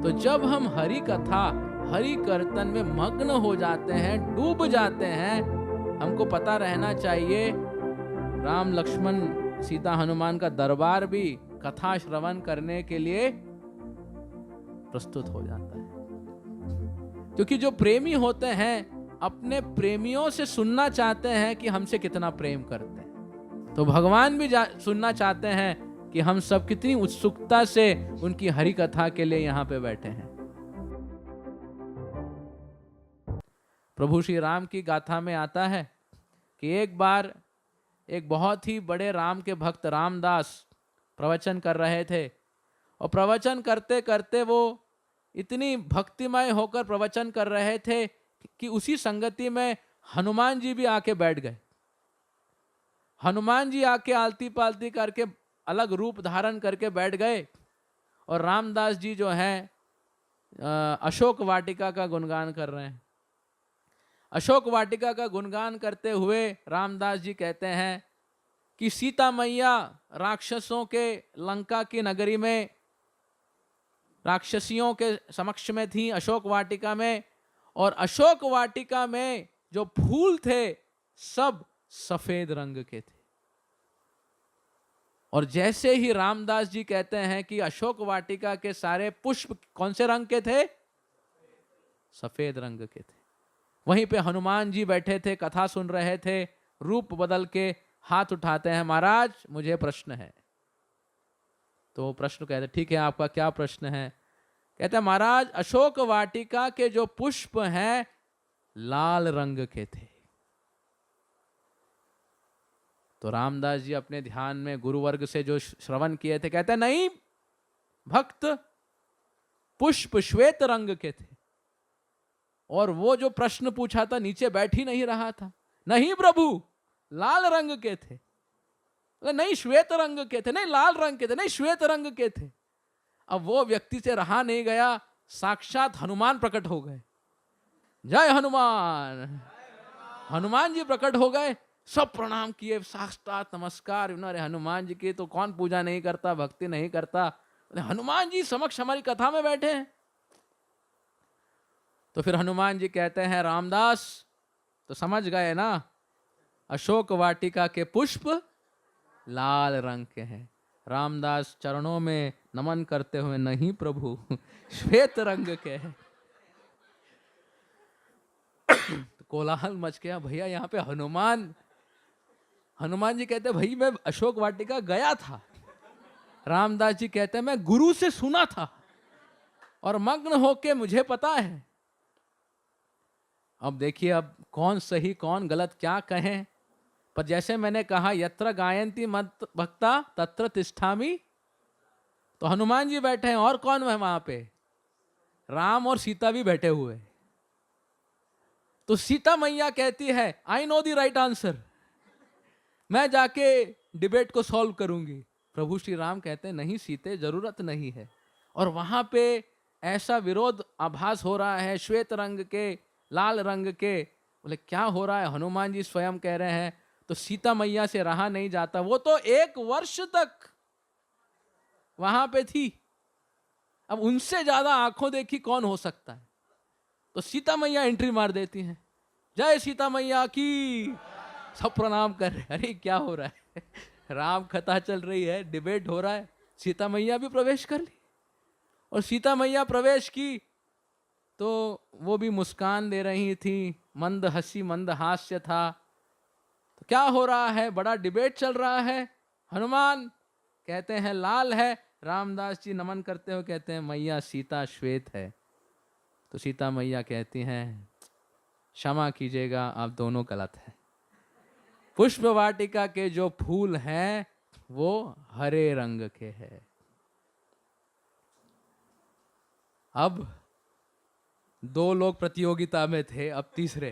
तो जब हम हरि कथा, हरि कीर्तन में मग्न हो जाते हैं, डूब जाते हैं, हमको पता रहना चाहिए राम लक्ष्मण सीता हनुमान का दरबार भी कथा श्रवण करने के लिए प्रस्तुत हो जाता है। क्योंकि जो प्रेमी होते हैं अपने प्रेमियों से सुनना चाहते हैं कि हमसे कितना प्रेम करते हैं, तो भगवान भी सुनना चाहते हैं कि हम सब कितनी उत्सुकता से उनकी हरि कथा के लिए यहां पे बैठे हैं। प्रभु श्री राम की गाथा में आता है कि एक बार एक बहुत ही बड़े राम के भक्त रामदास प्रवचन कर रहे थे, और प्रवचन करते करते वो इतनी भक्तिमय होकर प्रवचन कर रहे थे कि उसी संगति में हनुमान जी भी आके बैठ गए। हनुमान जी आके आलती पालती करके अलग रूप धारण करके बैठ गए, और रामदास जी जो हैं अशोक वाटिका का गुणगान कर रहे हैं। अशोक वाटिका का गुणगान करते हुए रामदास जी कहते हैं कि सीता मैया राक्षसों के लंका की नगरी में राक्षसियों के समक्ष में थी, अशोक वाटिका में, और अशोक वाटिका में जो फूल थे सब सफेद रंग के थे। और जैसे ही रामदास जी कहते हैं कि अशोक वाटिका के सारे पुष्प कौन से रंग के थे? सफेद रंग के थे। वहीं पे हनुमान जी बैठे थे, कथा सुन रहे थे, रूप बदल के हाथ उठाते हैं, महाराज मुझे प्रश्न है। तो प्रश्न कहते ठीक है, आपका क्या प्रश्न है? कहते हैं महाराज अशोक वाटिका के जो पुष्प हैं लाल रंग के थे। तो रामदास जी अपने ध्यान में गुरु वर्ग से जो श्रवण किए थे कहते हैं नहीं भक्त, पुष्प श्वेत रंग के थे। और वो जो प्रश्न पूछा था नीचे बैठ ही नहीं रहा था। नहीं प्रभु, लाल रंग के थे। नहीं श्वेत रंग के थे, नहीं लाल रंग के थे, नहीं श्वेत रंग के थे। अब वो व्यक्ति से रहा नहीं गया, साक्षात हनुमान प्रकट हो गए। जय हनुमान। हनुमान जी प्रकट हो गए, सब प्रणाम किए, साष्टांग नमस्कार। अरे हनुमान जी की तो कौन पूजा नहीं करता, भक्ति नहीं करता, हनुमान जी समक्ष हमारी कथा में बैठे हैं। तो फिर हनुमान जी कहते हैं रामदास तो समझ गए ना, अशोक वाटिका के पुष्प लाल रंग के हैं। रामदास चरणों में नमन करते हुए नहीं प्रभु, श्वेत रंग के हैं। तो कोलाहल मच गया, भैया यहाँ पे हनुमान जी कहते भाई मैं अशोक वाटिका गया था। रामदास जी कहते मैं गुरु से सुना था और मग्न होके मुझे पता है। अब देखिए अब कौन सही कौन गलत क्या कहें, पर जैसे मैंने कहा यत्र गायन्ति मत भक्ता तत्र तिष्ठामि, तो हनुमान जी बैठे हैं और कौन है वहां पे? राम और सीता भी बैठे हुए। तो सीता मैया कहती है I know the right answer, मैं जाके डिबेट को सॉल्व करूंगी। प्रभु श्री राम कहते हैं नहीं सीते, जरूरत नहीं है। और वहां पे ऐसा विरोध आभास हो रहा है, श्वेत रंग के लाल रंग के। बोले क्या हो रहा है? हनुमान जी स्वयं कह रहे हैं। तो सीता मैया से रहा नहीं जाता, वो तो 1 वर्ष तक वहां पे थी, अब उनसे ज्यादा आंखों देखी कौन हो सकता है। तो सीता मैया एंट्री मार देती हैं, जय सीता मैया की। सब प्रणाम कर रहे हैं। अरे क्या हो रहा है? राम कथा चल रही है, डिबेट हो रहा है, सीता मैया भी प्रवेश कर ली। और सीता मैया प्रवेश की तो वो भी मुस्कान दे रही थी, मंद हंसी मंद हास्य था। तो क्या हो रहा है? बड़ा डिबेट चल रहा है। हनुमान कहते हैं लाल है, रामदास जी नमन करते हुए कहते हैं मैया सीता श्वेत है। तो सीता मैया कहती हैं क्षमा कीजिएगा, आप दोनों गलत हैं। पुष्प वाटिका के जो फूल हैं वो हरे रंग के हैं। अब 2 लोग प्रतियोगिता में थे, अब तीसरे।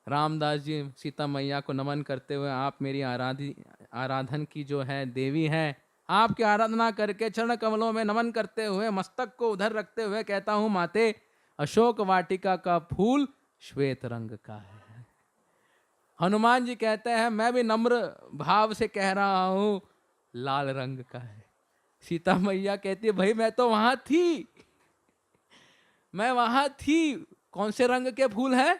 रामदास जी सीता मैया को नमन करते हुए आप मेरी आराधन की जो है देवी हैं, आपकी आराधना करके चरण कमलों में नमन करते हुए मस्तक को उधर रखते हुए कहता हूं माते अशोक वाटिका का फूल श्वेत रंग का है। हनुमान जी कहते हैं मैं भी नम्र भाव से कह रहा हूं लाल रंग का है। सीता मैया कहती है भाई मैं तो वहां थी, मैं वहां थी। कौन से रंग के फूल हैं?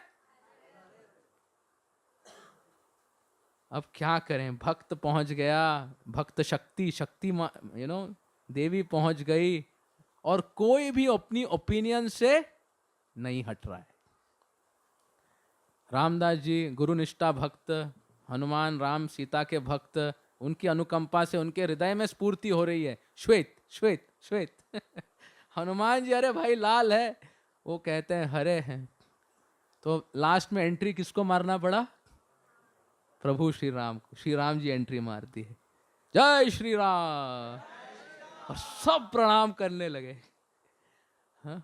अब क्या करें, भक्त पहुंच गया, भक्त शक्ति शक्ति देवी पहुंच गई, और कोई भी अपनी ओपिनियन से नहीं हट रहा है। रामदास जी गुरुनिष्ठा भक्त, हनुमान राम सीता के भक्त, उनकी अनुकंपा से उनके हृदय में स्फूर्ति हो रही है, श्वेत श्वेत श्वेत हनुमान जी अरे भाई लाल है, वो कहते हैं हरे हैं। तो लास्ट में एंट्री किसको मारना पड़ा? प्रभु श्री राम को। श्री राम जी एंट्री मारती है, जय श्री राम, और सब प्रणाम करने लगे। हाँ?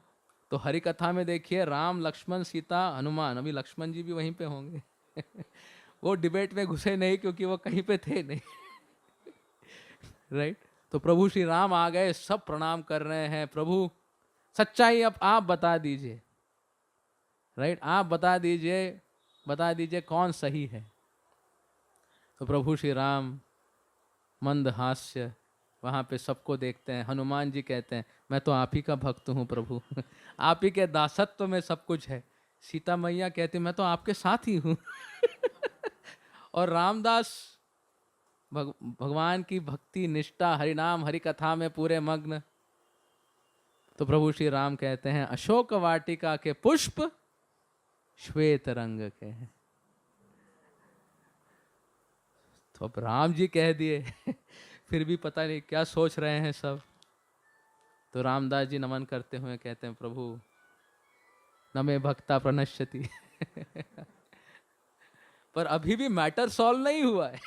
तो हरि कथा में देखिए, राम लक्ष्मण सीता हनुमान, अभी लक्ष्मण जी भी वहीं पे होंगे वो डिबेट में घुसे नहीं क्योंकि वो कहीं पे थे नहीं राइट। तो प्रभु श्री राम आ गए, सब प्रणाम कर रहे हैं। प्रभु सच्चाई अब आप बता दीजिए, राइट, आप बता दीजिए कौन सही है। तो प्रभु श्री राम मंद हास्य वहाँ पे सबको देखते हैं। हनुमान जी कहते हैं मैं तो आप ही का भक्त हूँ प्रभु आप ही के दासत्व में सब कुछ है। सीता मैया कहती मैं तो आपके साथ ही हूँ और रामदास भगवान की भक्ति निष्ठा हरिनाम हरि कथा में पूरे मग्न। तो प्रभु श्री राम कहते हैं अशोक वाटिका के पुष्प श्वेत रंग के हैं। तो अब राम जी कह दिए फिर भी पता नहीं क्या सोच रहे हैं सब। तो रामदास जी नमन करते हुए कहते हैं प्रभु न मे भक्ता प्रणश्यति पर अभी भी मैटर सॉल्व नहीं हुआ है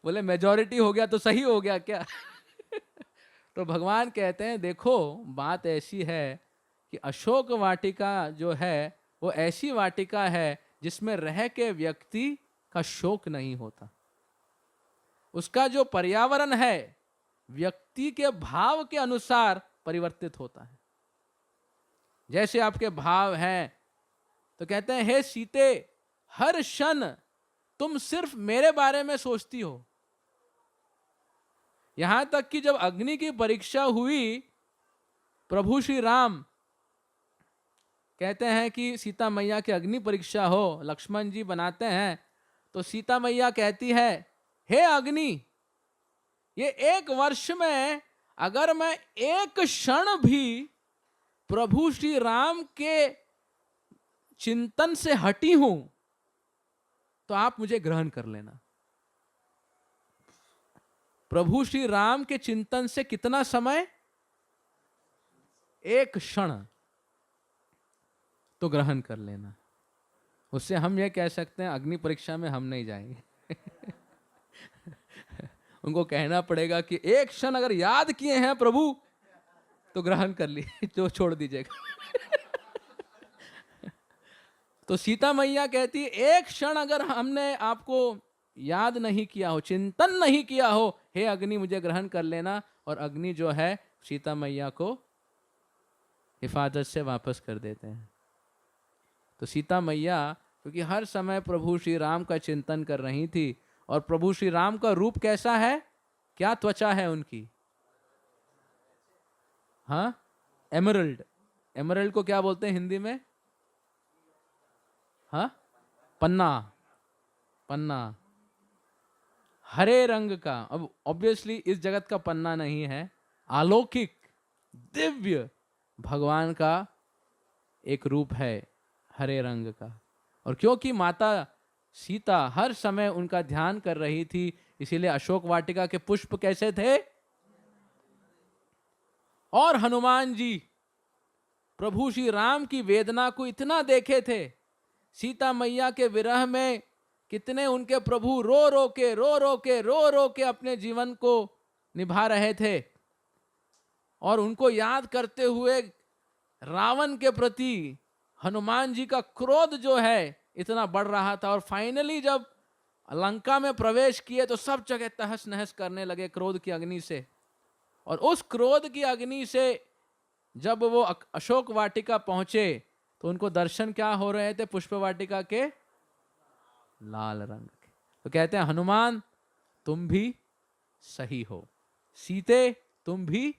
बोले मेजॉरिटी हो गया तो सही हो गया क्या तो भगवान कहते हैं देखो बात ऐसी है कि अशोक वाटिका जो है वो ऐसी वाटिका है जिसमें रह के व्यक्ति का शोक नहीं होता। उसका जो पर्यावरण है व्यक्ति के भाव के अनुसार परिवर्तित होता है। जैसे आपके भाव हैं तो कहते हैं हे सीते हर क्षण तुम सिर्फ मेरे बारे में सोचती हो। यहां तक कि जब अग्नि की परीक्षा हुई, प्रभु श्री राम कहते हैं कि सीता मैया की अग्नि परीक्षा हो, लक्ष्मण जी बनाते हैं तो सीता मैया कहती है हे अग्नि ये 1 वर्ष में अगर मैं एक क्षण भी प्रभु श्री राम के चिंतन से हटी हूं तो आप मुझे ग्रहण कर लेना। प्रभु श्री राम के चिंतन से कितना समय? 1 क्षण, तो ग्रहण कर लेना। उससे हम ये कह सकते हैं अग्नि परीक्षा में हम नहीं जाएंगे उनको कहना पड़ेगा कि 1 क्षण अगर याद किए हैं प्रभु तो ग्रहण कर लिए जो छोड़ दीजिएगा तो सीता मैया कहती 1 क्षण अगर हमने आपको याद नहीं किया हो, चिंतन नहीं किया हो, हे अग्नि मुझे ग्रहण कर लेना। और अग्नि जो है सीता मैया को हिफाजत से वापस कर देते हैं। तो सीता मैया क्योंकि हर समय प्रभु श्री राम का चिंतन कर रही थी, और प्रभु श्री राम का रूप कैसा है, क्या त्वचा है उनकी? हाँ, एमरल्ड। एमरल्ड को क्या बोलते हैं हिंदी में? हाँ, पन्ना। पन्ना हरे रंग का। अब ऑब्वियसली इस जगत का पन्ना नहीं है, अलौकिक दिव्य भगवान का एक रूप है हरे रंग का। और क्योंकि माता सीता हर समय उनका ध्यान कर रही थी, इसीलिए अशोक वाटिका के पुष्प कैसे थे? और हनुमान जी प्रभु श्री राम की वेदना को इतना देखे थे, सीता मैया के विरह में कितने उनके प्रभु रो रो के अपने जीवन को निभा रहे थे, और उनको याद करते हुए रावण के प्रति हनुमान जी का क्रोध जो है इतना बढ़ रहा था। और फाइनली जब लंका में प्रवेश किए तो सब जगह तहस नहस करने लगे क्रोध की अग्नि से। और उस क्रोध की अग्नि से जब वो अशोक वाटिका पहुंचे तो उनको दर्शन क्या हो रहे थे? पुष्प वाटिका के लाल रंग के। तो कहते हैं हनुमान तुम भी सही हो, सीते तुम भी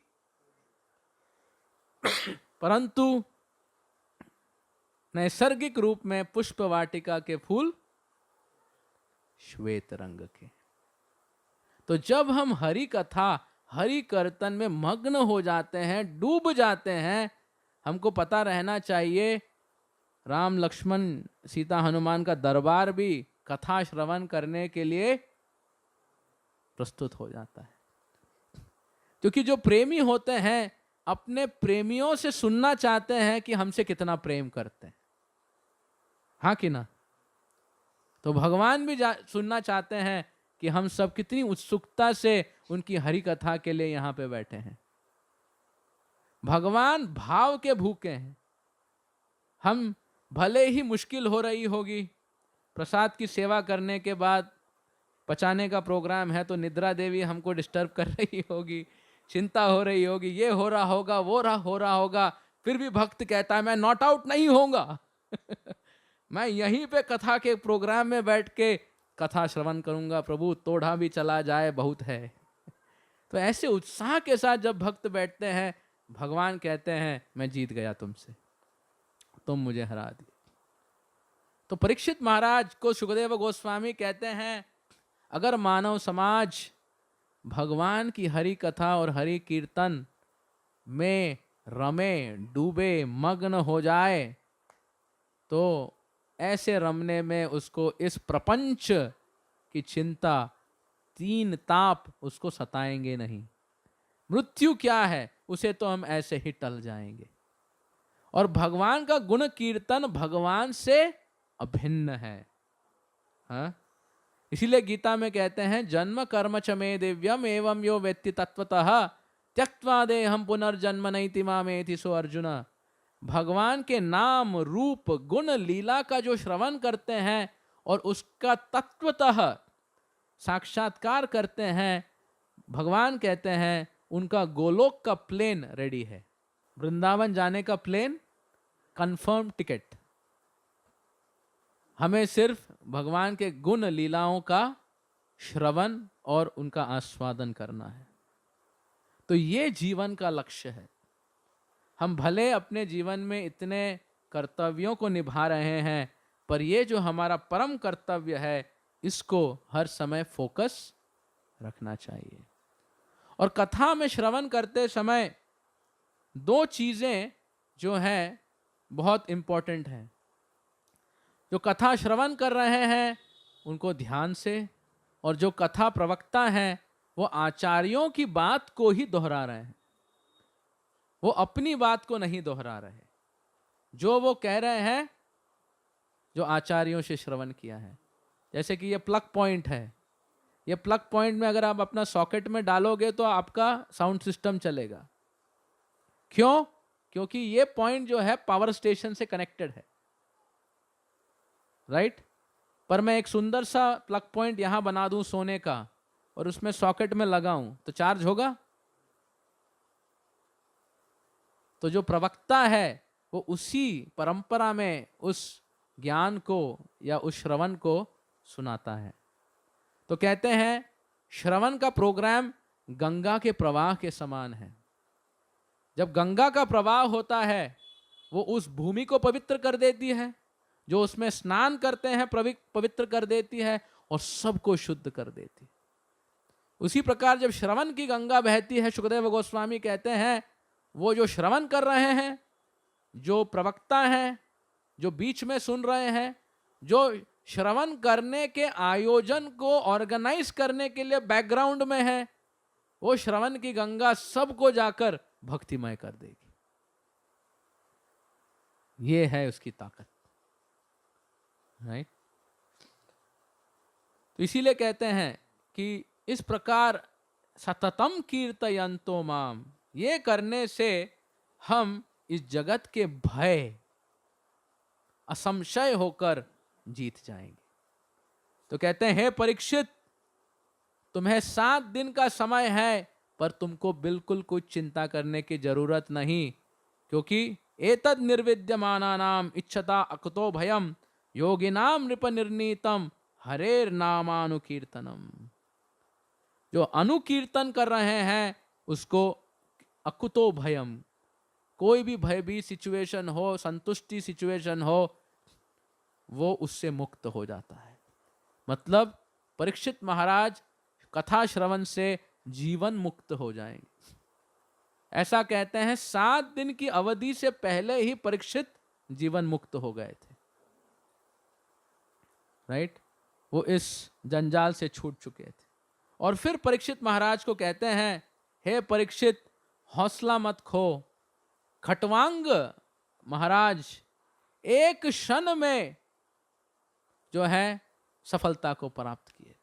परंतु नैसर्गिक रूप में पुष्प वाटिका के फूल श्वेत रंग के। तो जब हम हरि कथा हरि कीर्तन में मग्न हो जाते हैं, डूब जाते हैं, हमको पता रहना चाहिए राम लक्ष्मण सीता हनुमान का दरबार भी कथा श्रवण करने के लिए प्रस्तुत हो जाता है। क्योंकि जो प्रेमी होते हैं अपने प्रेमियों से सुनना चाहते हैं कि हमसे कितना प्रेम करते हैं, हाँ कि ना। तो भगवान भी सुनना चाहते हैं कि हम सब कितनी उत्सुकता से उनकी हरि कथा के लिए यहां पे बैठे हैं। भगवान भाव के भूखे हैं। हम भले ही मुश्किल हो रही होगी, प्रसाद की सेवा करने के बाद पचाने का प्रोग्राम है तो निद्रा देवी हमको डिस्टर्ब कर रही होगी, चिंता हो रही होगी, ये हो रहा होगा, वो हो रहा होगा, फिर भी भक्त कहता है मैं नॉट आउट नहीं होऊंगा मैं यहीं पे कथा के प्रोग्राम में बैठ के कथा श्रवण करूंगा, प्रभु तोड़ा भी चला जाए बहुत है। तो ऐसे उत्साह के साथ जब भक्त बैठते हैं, भगवान कहते हैं मैं जीत गया तुमसे, तुम मुझे हरा दिए। तो परीक्षित महाराज को सुखदेव गोस्वामी कहते हैं अगर मानव समाज भगवान की हरि कथा और हरि कीर्तन में रमे, डूबे, मग्न हो जाए तो ऐसे रमने में उसको इस प्रपंच की चिंता, तीन ताप उसको सताएंगे नहीं। मृत्यु क्या है, उसे तो हम ऐसे ही टल जाएंगे। और भगवान का गुण कीर्तन भगवान से अभिन्न है। हाँ, इसीलिए गीता में कहते हैं जन्म कर्म च मे दिव्यम एवं यो वेत्ति तत्वतः त्यक्त्वा देहं पुनर्जन्म नैति मामेति सो अर्जुन। भगवान के नाम, रूप, गुण, लीला का जो श्रवण करते हैं और उसका तत्वतः साक्षात्कार करते हैं, भगवान कहते हैं उनका गोलोक का प्लेन रेडी है। वृंदावन जाने का प्लेन कंफर्म टिकट। हमें सिर्फ भगवान के गुण लीलाओं का श्रवण और उनका आस्वादन करना है। तो ये जीवन का लक्ष्य है। हम भले अपने जीवन में इतने कर्तव्यों को निभा रहे हैं, पर ये जो हमारा परम कर्तव्य है इसको हर समय फोकस रखना चाहिए। और कथा में श्रवण करते समय दो चीजें जो हैं बहुत इंपॉर्टेंट हैं। जो कथा श्रवण कर रहे हैं उनको ध्यान से, और जो कथा प्रवक्ता हैं वो आचार्यों की बात को ही दोहरा रहे हैं, वो अपनी बात को नहीं दोहरा रहे। जो वो कह रहे हैं जो आचार्यों से श्रवण किया है। जैसे कि ये प्लग पॉइंट है, ये प्लग पॉइंट में अगर आप अपना सॉकेट में डालोगे तो आपका साउंड सिस्टम चलेगा। क्यों? क्योंकि ये पॉइंट जो है पावर स्टेशन से कनेक्टेड है, राइट। पर मैं एक सुंदर सा प्लग पॉइंट यहां बना दूं सोने का और उसमें सॉकेट में लगाऊं तो चार्ज होगा? तो जो प्रवक्ता है वो उसी परंपरा में उस ज्ञान को या उस श्रवण को सुनाता है। तो कहते हैं श्रवण का प्रोग्राम गंगा के प्रवाह के समान है। जब गंगा का प्रवाह होता है वो उस भूमि को पवित्र कर देती है, जो उसमें स्नान करते हैं पवित्र कर देती है और सबको शुद्ध कर देती है। उसी प्रकार जब श्रवण की गंगा बहती है, सुखदेव गोस्वामी कहते हैं वो जो श्रवण कर रहे हैं, जो प्रवक्ता हैं, जो बीच में सुन रहे हैं, जो श्रवण करने के आयोजन को ऑर्गेनाइज करने के लिए बैकग्राउंड में है, वो श्रवण की गंगा सबको जाकर भक्तिमय कर देगी। ये है उसकी ताकत, राइट। तो इसीलिए कहते हैं कि इस प्रकार सततम कीर्तयन्तो माम, ये करने से हम इस जगत के भय असंशय होकर जीत जाएंगे। तो कहते हैं हे परीक्षित, तुम्हें 7 दिन का समय है, पर तुमको बिल्कुल कुछ चिंता करने की जरूरत नहीं, क्योंकि एतद निर्विद्यमानानाम इच्छता अकुतो भयम योगिनाम नृप निर्णीतम हरेर नामानुकीर्तनम। जो अनुकीर्तन कर रहे हैं उसको अकुतो भयम, कोई भी भयभीत सिचुएशन हो, संतुष्टि सिचुएशन हो, वो उससे मुक्त हो जाता है। मतलब परीक्षित महाराज कथा श्रवण से जीवन मुक्त हो जाएंगे। ऐसा कहते हैं 7 दिन की अवधि से पहले ही परीक्षित जीवन मुक्त हो गए थे। राइट? वो इस जंजाल से छूट चुके थे। और फिर परीक्षित महाराज को कहते हैं, हे परीक्षित, हौसला मत खो। खटवांग महाराज एक क्षण में जो है सफलता को प्राप्त किए थे।